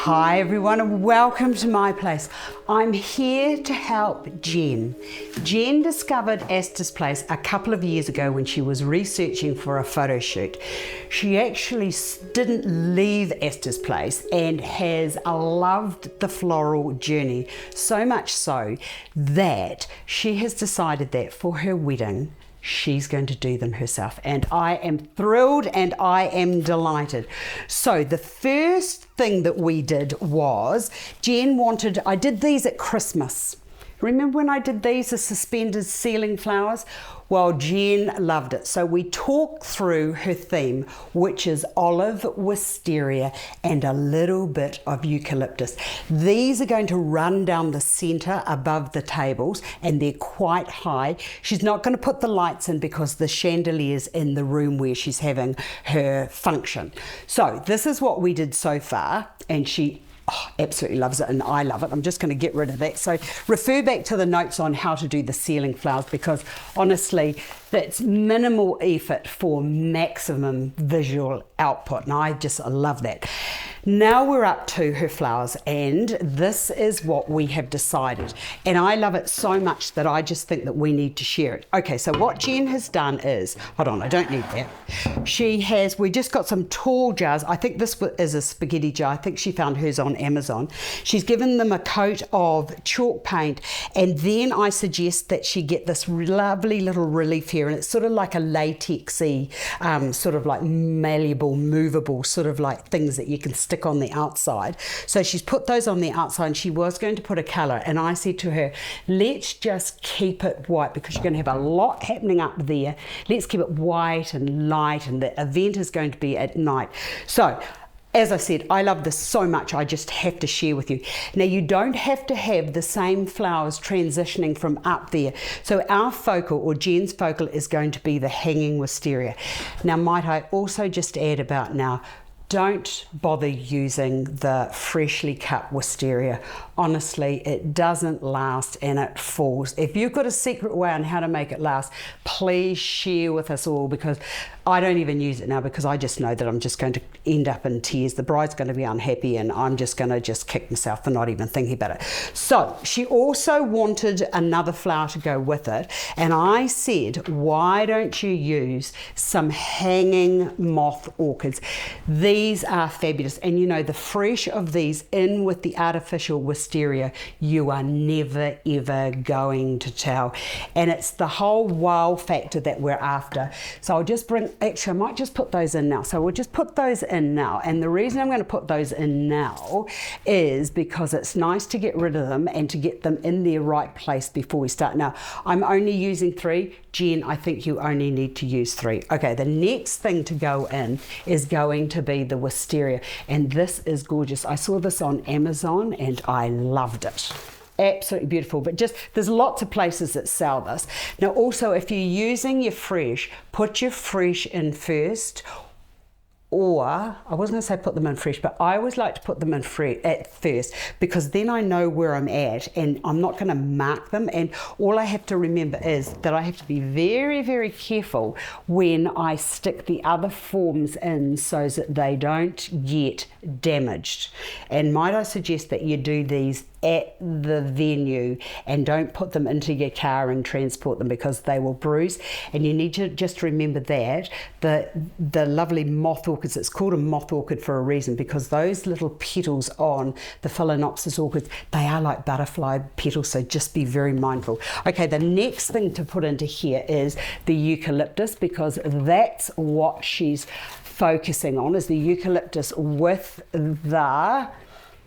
Hi everyone and welcome to my place. I'm here to help Jen. Jen discovered Astar's place a couple of years ago when she was researching for a photo shoot. She actually didn't leave Astar's place and has loved the floral journey, so much so that she has decided that for her wedding she's going to do them herself, and I am thrilled and I am delighted. So the first thing that we did was Jen wanted, I did these at Christmas. Remember when I did these, the suspended ceiling flowers? Well, Jen loved it. So we talked through her theme, which is olive, wisteria, and a little bit of eucalyptus. These are going to run down the center above the tables, and they're quite high. She's not going to put the lights in because the chandelier's in the room where she's having her function. So this is what we did so far, and she absolutely loves it and I love it. I'm just going to get rid of that. So refer back to the notes on how to do the ceiling flowers, because honestly that's minimal effort for maximum visual output, and I just love that. Now we're up to her flowers, and this is what we have decided, and I love it so much that I just think that we need to share it. Okay, so what Jen has done is, hold on, I don't need that. We just got some tall jars. I think this is a spaghetti jar. I think she found hers on Amazon. She's given them a coat of chalk paint, and then I suggest that she get this lovely little relief here, and it's sort of like a latexy, sort of like malleable, movable, sort of like things that you can stick on the outside. So she's put those on the outside, and she was going to put a colour, and I said to her, let's just keep it white because you're going to have a lot happening up there. Let's keep it white and light, and the event is going to be at night. So as I said, I love this so much, I just have to share with you. Now, you don't have to have the same flowers transitioning from up there. So our focal, or Jen's focal, is going to be the hanging wisteria. Now, might I also just add about now, don't bother using the freshly cut wisteria. Honestly, it doesn't last and it falls. If you've got a secret way on how to make it last, please share with us all, because I don't even use it now because I just know that I'm just going to end up in tears. The bride's going to be unhappy and I'm just going to just kick myself for not even thinking about it. So she also wanted another flower to go with it, and I said, why don't you use some hanging moth orchids? These are fabulous, and you know, the fresh of these in with the artificial wisteria, you are never ever going to tell, and it's the whole wow factor that we're after. So I'll just actually I might just put those in now. So we'll just put those in now, and the reason I'm going to put those in now is because it's nice to get rid of them and to get them in their right place before we start. Now I'm only using 3. Jen, I think you only need to use 3. Okay, the next thing to go in is going to be the wisteria, and this is gorgeous. I saw this on Amazon and I loved it. Absolutely beautiful, but just there's lots of places that sell this. Now also, if you're using your fresh, put your fresh in first, or I wasn't going to say put them in fresh, but I always like to put them in at first, because then I know where I'm at and I'm not going to mark them, and all I have to remember is that I have to be very, very careful when I stick the other forms in so that they don't get damaged. And might I suggest that you do these at the venue and don't put them into your car and transport them, because they will bruise. And you need to just remember that the lovely moth orchids, it's called a moth orchid for a reason, because those little petals on the Phalaenopsis orchids, they are like butterfly petals, so just be very mindful. Okay, the next thing to put into here is the eucalyptus, because that's what she's focusing on, is the eucalyptus with the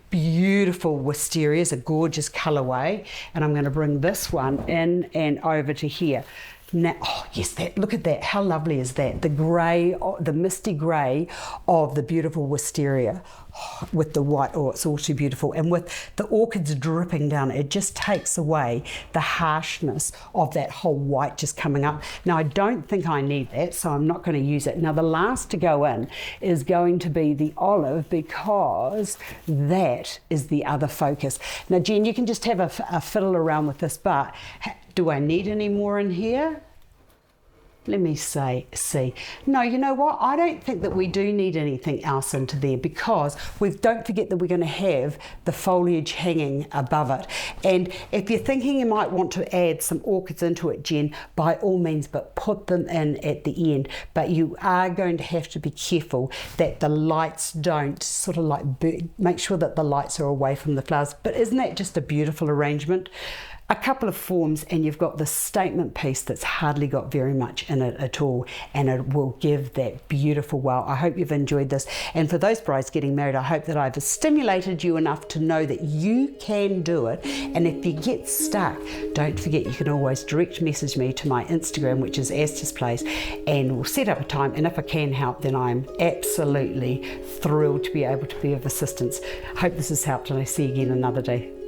beautiful wisteria. Is a gorgeous colorway, and I'm going to bring this one in and over to here. Now, oh yes, look at that, how lovely is that? The grey, the misty grey of the beautiful wisteria with the white, oh, it's all too beautiful. And with the orchids dripping down, it just takes away the harshness of that whole white just coming up. Now, I don't think I need that, so I'm not going to use it. Now, the last to go in is going to be the olive, because that is the other focus. Now, Jen, you can just have a fiddle around with this, but do I need any more in here? let me see. No, you know what? I don't think that we do need anything else into there, because don't forget that we're going to have the foliage hanging above it. And if you're thinking you might want to add some orchids into it, Jen, by all means, but put them in at the end. But you are going to have to be careful that the lights don't sort of like make sure that the lights are away from the flowers. But isn't that just a beautiful arrangement? A couple of forms and you've got this statement piece that's hardly got very much in it at all, and it will give that beautiful wow. I hope you've enjoyed this, and for those brides getting married, I hope that I've stimulated you enough to know that you can do it. And if you get stuck, don't forget you can always direct message me to my Instagram, which is Astar's Place, and we'll set up a time, and if I can help, then I'm absolutely thrilled to be able to be of assistance. I hope this has helped, and I see you again another day.